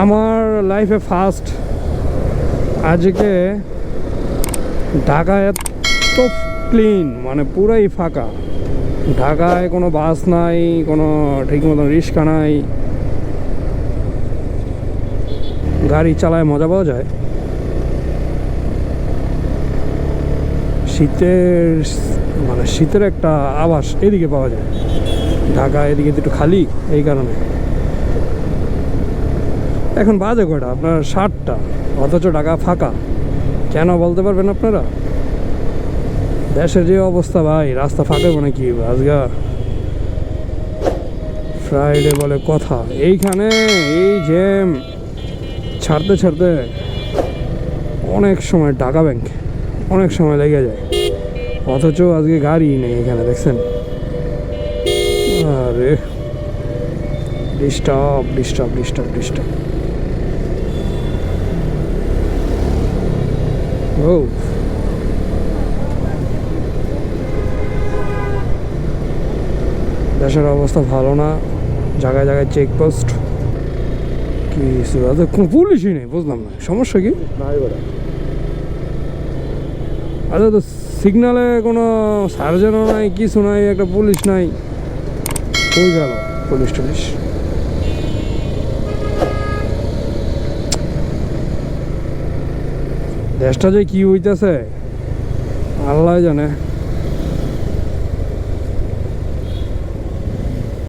আমার লাইফে ফার্স্ট আজকে ঢাকা এত ক্লিন, মানে পুরাই ফাঁকা। ঢাকায় কোনো বাস নাই, কোনো ঠিক মতন রিক্সা নাই, গাড়ি চালায় মজা পাওয়া যায়। শীতের একটা আভাস এদিকে পাওয়া যায়। ঢাকা এদিকে একটু খালি, এই কারণে। এখন বাজে কয়টা? আপনার 7টা, অথচ ঢাকা ফাঁকা। কেন বলতে পারবেন আপনারা? দেশের যে অবস্থা ভাই, রাস্তা ফাঁকা মানে কি আজগা ফ্রাইডে বলে কথা। এইখানে এই জ্যাম ছাড়তে ছাড়তে অনেক সময় ঢাকা ব্যাংক অনেক সময় লেগে যায়, অথচ আজকে গাড়ি নেই এখানে, দেখছেন? আরে ডিস্টার্ব ডিস্টার্ব ডিস্টার্ব ডিস্টার্ব। ও দেশের অবস্থা ভালো না, জায়গায় জায়গায় চেকপোস্ট। কি কোনো পুলিশই নেই, বুঝলাম না সমস্যা কি। আচ্ছা, তো সিগনালে কোনো সার্জেনও নাই, কিছু নাই, একটা পুলিশ নাই, কই গেল পুলিশ টুলিশ? দেশটা যে কি হইতেছে আল্লাহ জানে।